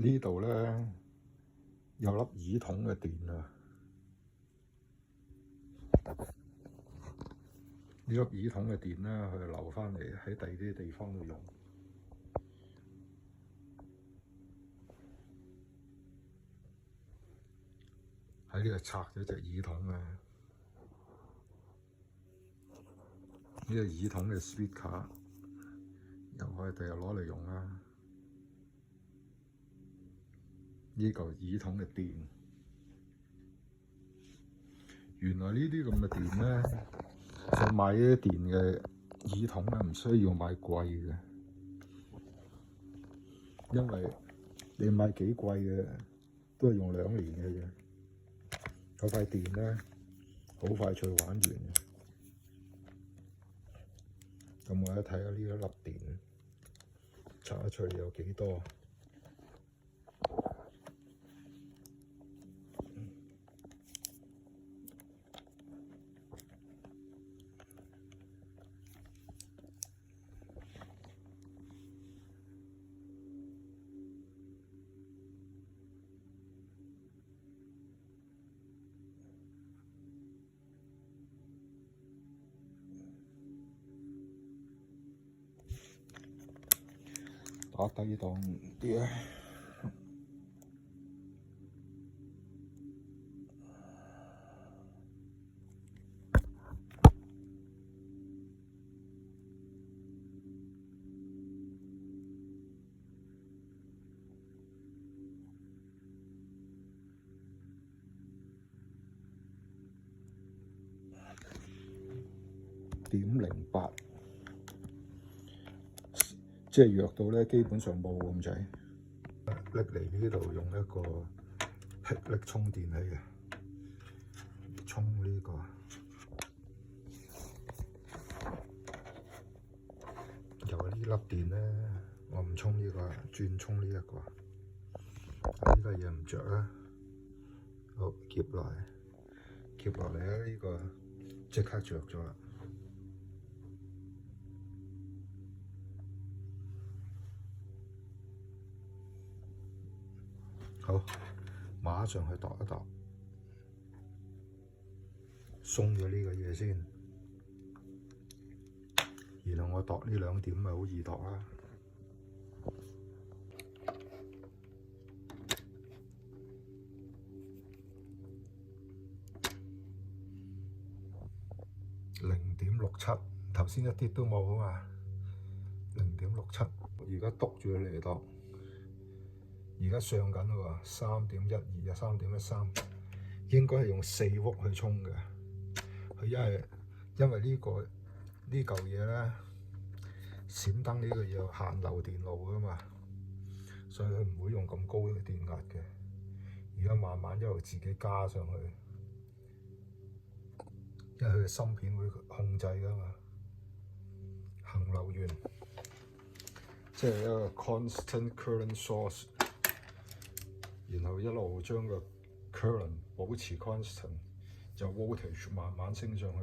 呢度咧有粒耳筒嘅電啊！呢粒耳筒嘅電咧，佢留翻嚟喺第二啲地方度用。喺呢度拆咗隻耳筒啊！呢個耳筒嘅 speaker 又可以第日攞嚟用啦。呢嚿耳筒嘅電，原來呢啲咁嘅電咧，就買呢啲電嘅耳筒咧，唔需要買貴嘅，因為你買幾貴嘅都係用2年嘅啫。嗰塊電咧，好快脆玩完嘅。咁我一睇下呢一粒電拆得出嚟有幾多？打低檔啲啊！0.08，即係弱到咧，基本上冇咁滯。拎嚟呢度用一個霹靂充電器嘅，充呢個。有呢粒電咧，我唔充呢個，轉充呢一個。呢個嘢唔着啦，好夾落嚟咧，呢個即刻着咗啦。好，馬上去度一度，鬆咗呢個嘢先，然後我度呢2點咪好易度啦。0.67，頭先一啲都冇啊嘛。0.67，而家篤住佢嚟度。而家上緊喎，3.12啊，3.13，應該係用4伏去充嘅。佢因為呢嚿嘢咧，閃燈呢個要限流電路噶嘛，所以佢唔會用咁高嘅電壓嘅。而家慢慢一路自己加上去，因為佢嘅芯片會控制噶嘛，恒流源，即係一個 constant current source。然後一路將個 current 保持 constant，就 voltage 慢慢升上去。